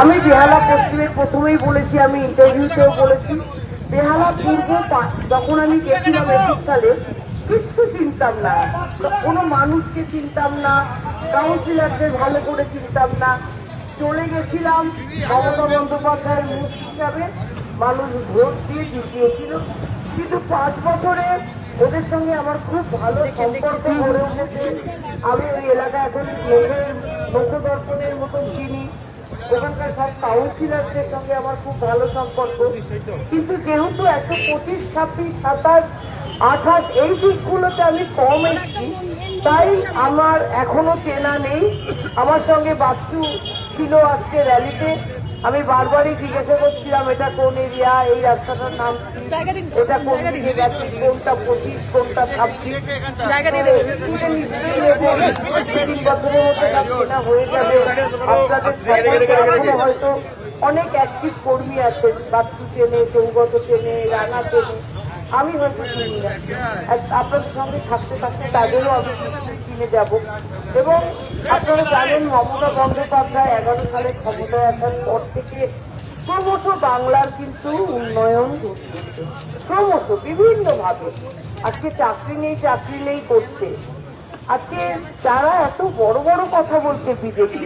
আমি বেহালা পশ্চিমে প্রথমেই বলেছি, আমি ইন্টারভিউতেও বলেছি, বেহালা পূর্ব যখন আমি গেছিলাম 21 সালে কিচ্ছু চিনতাম না, কোনো মানুষকে চিনতাম না, কাউন্সিলরদের ভালো করে চিনতাম না। চলে গেছিলাম মমতা বন্দ্যোপাধ্যায়ের মুখ হিসাবে, মানুষ ভোট দিয়ে জিতিয়েছিল। কিন্তু 5 বছরে ওদের সঙ্গে আমার খুব ভালো সম্পর্ক গড়ে উঠেছে। আমি ওই এলাকা এখন লোকদর্পণের মতন চিনি, ওখানকার সব কাউন্সিলরদের সঙ্গে আমার খুব ভালো সম্পর্ক। কিন্তু যেহেতু 125, 26, 27, 28 এই দিকগুলোতে আমি কম এসেছি, তাই আমার এখনো চেনা নেই। আমার সঙ্গে বাচ্চু ছিল আজকে র্যালিতে, আমি বারবারই জিজ্ঞাসা করছিলাম এটা কোন এরিয়া, এই রাস্তাটার নাম কি, এটা কোন দিকে গেছে, কোনটা 25, কোনটা 26। 3 বছরের মধ্যে চেনা হয়ে যাবে। আপনাদের হয়তো অনেক অ্যাক্টিভ কর্মী আছেন, বাচ্চু চেনে, সৌগত চেনে, রানা চেনে, আমি হয়তো চিনি না। আপনাদের সঙ্গে থাকতে থাকতে তাদেরও আমি চিনে যাব। এবং আপনারা জানেন মমতা বন্দ্যোপাধ্যায় 11 সালে ক্ষমতায় আসার পর থেকে ক্রমশ বাংলার কিন্তু উন্নয়ন ঘটছে, ক্রমশ বিভিন্নভাবে। আজকে চাকরি নেই করছে। আজকে যারা এত বড় বড় কথা বলছে বিজেপি,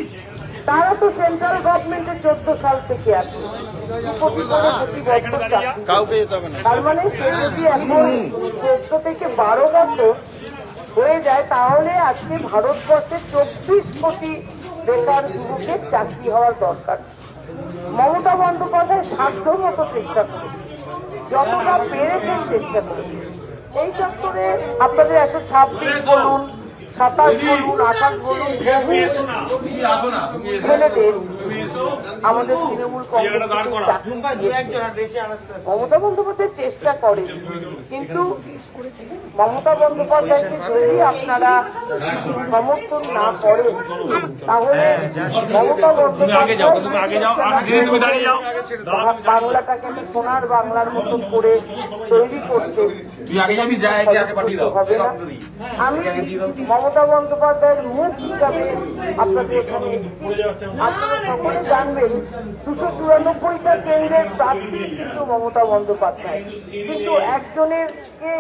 তারা তো সেন্ট্রাল গভর্নমেন্টের 14 সাল থেকে আছে, প্রতি বছর চাকরি। তার মানে সে যদি এখন 14 থেকে 12 বছর হয়ে যায়, তাহলে আজকে ভারতবর্ষে 24 কোটি বেকার যুবকের চাকরি হওয়ার দরকার। মমতা বন্দ্যোপাধ্যায় সাধ্য মতো চেষ্টা করেছে, যতটা পেরেছেন চেষ্টা করেছে। এই চত্বরে আপনাদের 126 বলুন, 27 বলুন, 28 বলুন, ছেলেদের আমাদের তৃণমূল মমতা বন্দ্যোপাধ্যায় চেষ্টা করে। কিন্তু মমতা বন্দ্যোপাধ্যায়কে যদি আপনারা সমর্থন না করেন, তাহলে মমতা বন্দ্যোপাধ্যায় বাংলাটাকে সোনার বাংলার মতো করে তৈরি করতে হবে না। আমি মমতা বন্দ্যোপাধ্যায়ের মুখ হিসাবে আপনাদের এখানে আপনারা সকলে জানবেন 294টা কেন্দ্রের প্রার্থী কিন্তু মমতা বন্দ্যোপাধ্যায়। কিন্তু একজনেরকে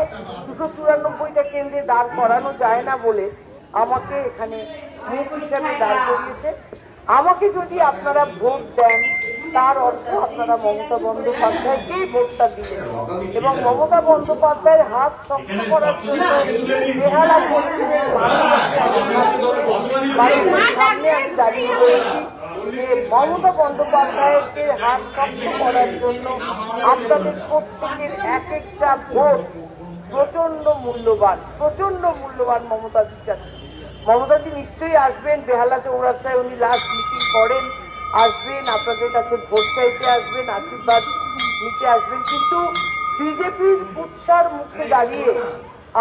294টা কেন্দ্রে দাঁড় করানো যায় না বলে আমাকে এখানে মুখ হিসাবে দাঁড় করিয়েছে। আমাকে যদি আপনারা ভোট দেন, তার অর্থ আপনারা মমতা বন্দ্যোপাধ্যায়কেই ভোটটা দিলেন। এবং মমতা বন্দ্যোপাধ্যায়ের হাত শক্ত করার জন্য বেহালা পশ্চিমের সামনে আমি দাঁড়িয়ে রয়েছি যে মমতা বন্দ্যোপাধ্যায়কে হাত শক্ত করার জন্য আপনাদের প্রত্যেকের এক একটা ভোট প্রচন্ড মূল্যবান মমতাজির কাছে। মমতাজি নিশ্চয়ই আসবেন বেহালা চৌরাস্তায়, উনি লাস্ট মিটিং করেন, আসবেন আপনাদের কাছে ভোট চাইতে আসবেন, আশীর্বাদ নিতে আসবেন। কিন্তু বিজেপির কুৎসার মুখে দাঁড়িয়ে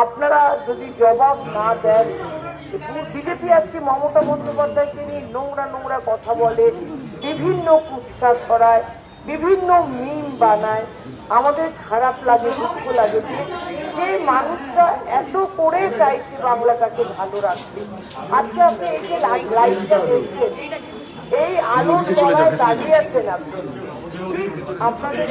আপনারা যদি জবাব না দেন, বিজেপি আজকে মমতা বন্দ্যোপাধ্যায়কে নিয়ে নোংরা কথা বলে, বিভিন্ন কুৎসা ছড়ায়, বিভিন্ন মিম বানায়, আমাদের খারাপ লাগে, দুঃখ লাগে। যে মানুষটা এত করে চাইছে বাংলাটাকে ভালো রাখতে, আজকে আপনি এই যে লাইফটা দেখছেন, এই আলোর তলায় দাঁড়িয়ে আছেন আপনি, আপনাদের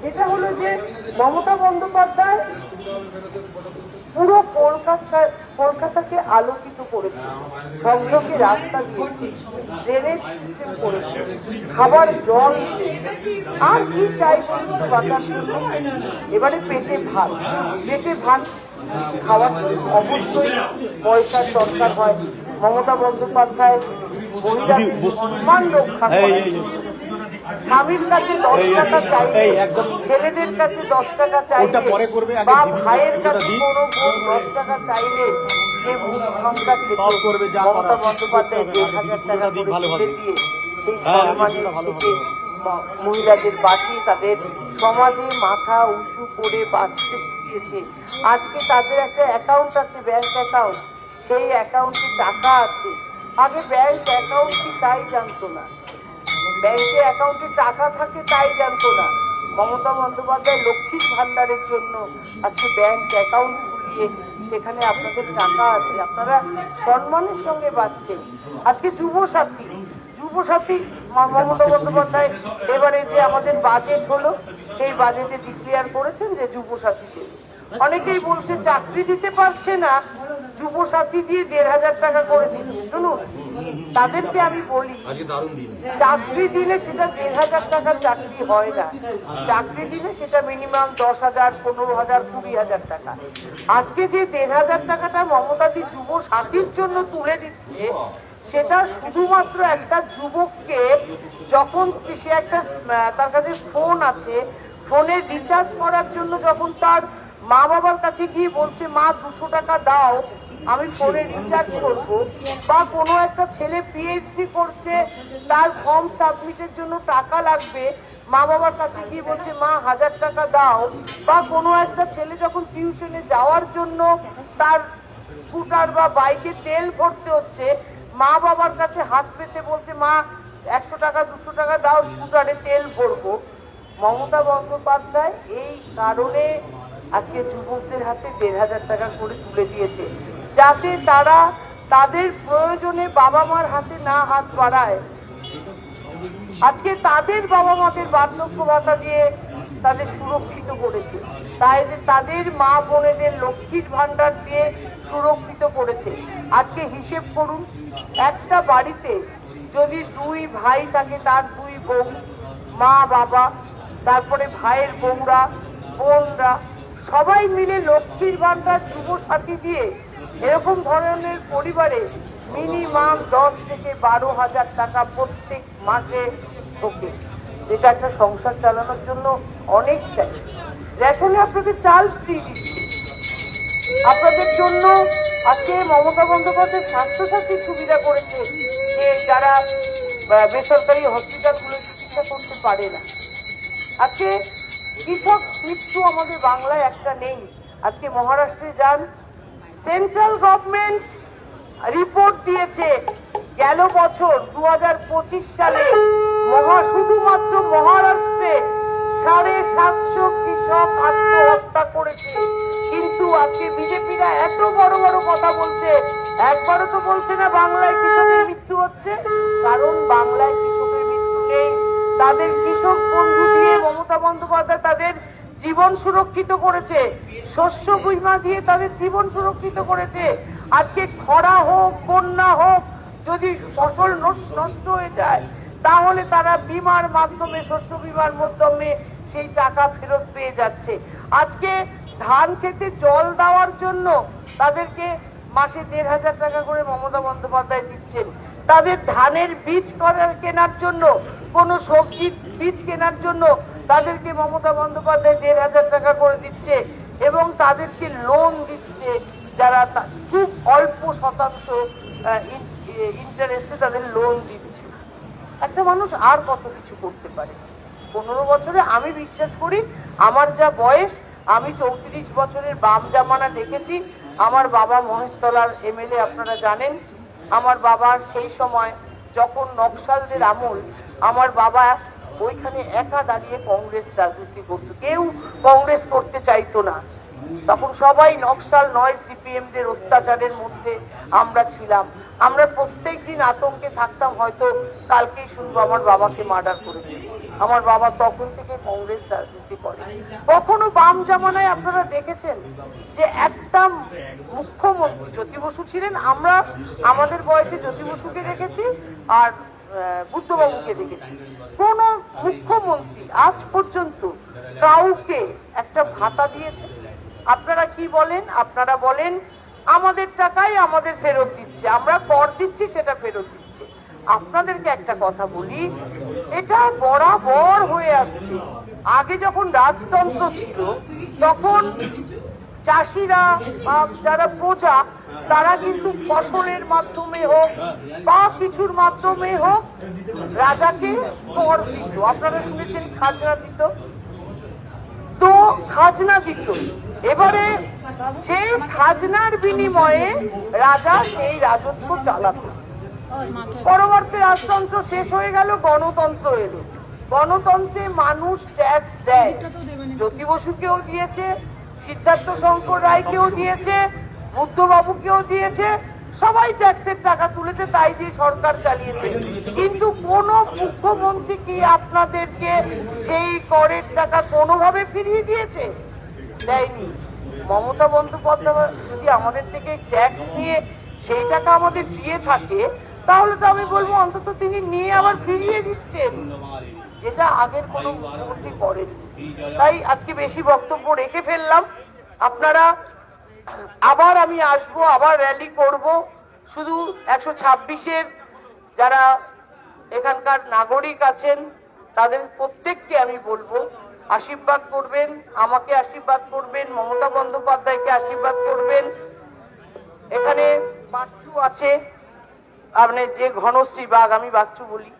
যেটা হলো যে মমতা বন্দ্যোপাধ্যায় পুরো কলকাতাকে আলোকিত করেছে, ঝকঝকে রাস্তা দিয়েছে, ড্রেনেজ সিস্টেম করেছে, খাবার জল, আর কি চাই বাঁচার জন্য। এবারে পেটে ভাত খাওয়ার জন্য অবশ্যই পয়সার দরকার হয়। মমতা বন্দ্যোপাধ্যায় মহিলাদের সম্মান রক্ষা করে, স্বামীর কাছে 10 টাকা চাইলে, ছেলেদের কাছে 10 টাকা চাইলে, বা ভাইয়ের কাছে কোনো বোন 10 টাকা চাইলে যে সংখ্যা মমতা বন্দ্যোপাধ্যায় 1,000 টাকা দিয়ে সেই সম্মানের থেকে মহিলাদের বাঁচিয়ে তাদের সমাজে মাথা উঁচু করে বাঁচতে শিখিয়েছে। আজকে তাদের একটা অ্যাকাউন্ট আছে, ব্যাংক অ্যাকাউন্ট, সেই অ্যাকাউন্টে টাকা আছে। আগে ব্যাংক অ্যাকাউন্ট কি তাই জানতো না, ব্যাংকে অ্যাকাউন্টে টাকা থাকে তাই জানতো না। মমতা বন্দ্যোপাধ্যায় লক্ষ্মীর ভান্ডারের জন্য আজকে ব্যাংক অ্যাকাউন্ট খুলিয়ে সেখানে আপনাদের টাকা আছে, আপনারা সম্মানের সঙ্গে বাঁচছেন। আজকে যুবসাথী মমতা বন্দ্যোপাধ্যায় এবারে যে আমাদের বাজেট হলো, সেই বাজেটে ডিক্লেয়ার করেছেন যে যুবসাথীতে অনেকেই বলছে চাকরি দিতে পারছে না, যুবসাথী দিয়ে ১,৫০০ টাকা করে দিচ্ছে। শুনুন, তাদেরকে আমি বলি, চাকরি দিলে সেটা ১,৫০০ টাকার চাকরি হয় না, চাকরি দিলে সেটা মিনিমাম ১০,০০০, ১৫,০০০, ২০,০০০ টাকা। আজকে যে ১,৫০০ টাকাটা মমতাদি যুবসাথীর জন্য তুলে দিচ্ছে, সেটা শুধুমাত্র একটা যুবককে, যখন সে একটা, তার কাছে ফোন আছে, ফোনে রিচার্জ করার জন্য যখন তার মা বাবার কাছে গিয়ে বলছে মা ২০০ টাকা দাও আমি ফোনে রিচার্জ করবো, বা কোনো একটা ছেলে পিএইচডি করছে, তার ফর্ম সাবমিটের জন্য টাকা লাগবে, মা বাবার কাছে গিয়ে বলছে মা ১,০০০ টাকা দাও, বা কোনো একটা ছেলে যখন টিউশনে যাওয়ার জন্য তার স্কুটার বা বাইকে তেল ভরতে হচ্ছে, মা বাবার কাছে হাত পেতে বলছে মা ১০০ টাকা ২০০ টাকা দাও স্কুটারে তেল ভরবো। মমতা বন্দ্যোপাধ্যায় এই কারণে আজকে যুবকদের হাতে ১,৫০০ টাকা করে তুলে দিয়েছে, যাতে তারা তাদের প্রয়োজনে বাবা মার হাতে না হাত বাড়ায়। আজকে তাদের বাবা মাদের বার্ধক্য ভাতা দিয়ে তাদের সুরক্ষিত করেছে, তাই তাদের মা বোনেদের লক্ষ্মীর ভান্ডার দিয়ে সুরক্ষিত করেছে। আজকে হিসেব করুন, একটা বাড়িতে যদি ২ ভাই থাকে, তার ২ বউ, মা বাবা, তারপরে ভাইয়ের বউরা, বোনরা, সবাই মিলে লক্ষ্মীর ভান্ডার যুবসাথী দিয়ে এরকম ধরনের পরিবারে মিনিমাম ১০ থেকে ১২,০০০ টাকা প্রত্যেক মাসে ঢোকে, যেটা একটা সংসার চালানোর জন্য অনেকটাই। রেশনে আপনাদের চাল ফ্রি দিচ্ছে, আপনাদের জন্য আজকে মমতা বন্দ্যোপাধ্যায় স্বাস্থ্যসাথীর সুবিধা করেছে, যে যারা বেসরকারি হসপিটালগুলো চিকিৎসা করতে পারে না। আজকে কৃষক মৃত্যু আমাদের বাংলায় একটা নেই। আজকে মহারাষ্ট্রে যান, সেন্ট্রাল গভর্নমেন্ট রিপোর্ট দিয়েছে গেল বছর ২০২৫ সালে শুধুমাত্র মহারাষ্ট্রে ৭৫০ কৃষক আত্মহত্যা করেছে। কিন্তু আজকে বিজেপিরা এত বড় বড় কথা বলছে, একবারও তো বলছে না বাংলায় কৃষকের মৃত্যু হচ্ছে, কারণ বাংলায় কৃষকের মৃত্যু নেই। তাদের কৃষক বন্ধু দিয়ে মমতা বন্দ্যোপাধ্যায় তাদের জীবন সুরক্ষিত করেছে, শস্য বীমা দিয়ে তাদের জীবন সুরক্ষিত করেছে। আজকে খরা হোক, বন্যা হোক, যদি ফসল নষ্ট হয়ে যায়, তাহলে তারা বীমার মাধ্যমে, শস্য বীমার মাধ্যমে সেই টাকা ফেরত পেয়ে যাচ্ছে। আজকে ধান খেতে জল দেওয়ার জন্য তাদেরকে মাসে ১,৫০০ টাকা করে মমতা বন্দ্যোপাধ্যায় দিচ্ছেন। তাদের ধানের বীজ কেনার জন্য, কোনো সবজির বীজ কেনার জন্য তাদেরকে মমতা বন্দ্যোপাধ্যায় ১,৫০০ টাকা করে দিচ্ছে, এবং তাদেরকে লোন দিচ্ছে, যারা খুব অল্প শতাংশ ইন্টারেস্টে তাদের লোন দিচ্ছে। একটা মানুষ আর কত কিছু করতে পারে। ১৫ বছরে আমি বিশ্বাস করি, আমার যা বয়স, আমি ৩৪ বছরের বাম জামানা দেখেছি। আমার বাবা মহেশতলার এমএলএ, আপনারা জানেন। আমার বাবা সেই সময় যখন নকশালদের আমল, আমার বাবা ওইখানে একা দাঁড়িয়ে কংগ্রেস রাজনীতি করতো, কেউ কংগ্রেস করতে চাইতো না। তখন সবাই নকশাল নয় সিপিএমদের অত্যাচারের মধ্যে আমরা ছিলাম। আমরা প্রত্যেক দিন আতঙ্কে থাকতাম, হয়তো কালকেই শুনবো আমার বাবাকে মার্ডার করেছে। আমার বাবা তখন থেকে কংগ্রেস রাজনীতি করে। কখনো বাম জামানায় আপনারা দেখেছেন যে একটা মুখ্যমন্ত্রী, জ্যোতি বসু ছিলেন, আমরা আমাদের বয়সে জ্যোতি বসুকে দেখেছি আর বুদ্ধবাবুকে দেখেছি, কোন মুখ্যমন্ত্রী আজ পর্যন্ত কাউকে একটা ভাতা দিয়েছে? আপনারা কি বলেন? আপনারা বলেন আমাদের টাকাই আমাদের ফেরত দিচ্ছে, আমরা কর দিচ্ছি সেটা ফেরত দিচ্ছে। আপনাদেরকে একটা কথা বলি, এটা বরাবর হয়ে আসছে। আগে যখন রাজতন্ত্র ছিল, তখন চাষিরা যারা প্রজা, তারা কিন্তু ফসলের মাধ্যমে হোক বা কিছুর মাধ্যমে হোক রাজাকে কর দিত। আপনারা শুনেছেন খাজনা দিত, তো খাজনা দিত। এবারে সেই খাজনার বিনিময়ে রাজা সেই রাজত্ব চালাত। পরবর্তী রাজতন্ত্র শেষ হয়ে গেল, গণতন্ত্র এলো। গণতন্ত্রে মানুষ ট্যাক্স দেয়, জ্যোতি বসুকেও দিয়েছে, সিদ্ধার্থ শঙ্কর রায়কেও দিয়েছে, বুদ্ধবাবুকেও দিয়েছে, সবাই ট্যাক্সের টাকা তুলেছে, তাই দিয়ে সরকার চালিয়েছে। কিন্তু কোন মুখ্যমন্ত্রী কি আপনাদেরকে সেই করের টাকা কোনোভাবে ফিরিয়ে দিয়েছে? দেয়নি। মমতা বন্দ্যোপাধ্যায় যদি আমাদের থেকে ট্যাক্স নিয়ে সেই টাকা আমাদের দিয়ে থাকে, তাহলে তো আমি বলবো অন্তত তিনি নিয়ে আবার ফিরিয়ে দিচ্ছেন, যেটা আগের কোনো মুখ্যমন্ত্রী করেন। তাই আজকে বেশি বক্তব্য রেখে ফেললাম। আপনারা আবার আমি আসবো, আবার র্যালি করব। শুধু 126-এর যারা এখানকার নাগরিক আছেন তাদের প্রত্যেককে আমি বলবো আশীর্বাদ করবেন, আমাকে আশীর্বাদ করবেন, মমতা বন্দ্যোপাধ্যায়কে আশীর্বাদ করবেন। এখানে বাচ্চু আছে, আপনার যে ঘনশ্রী বাগ, আমি বাচ্চু বলি।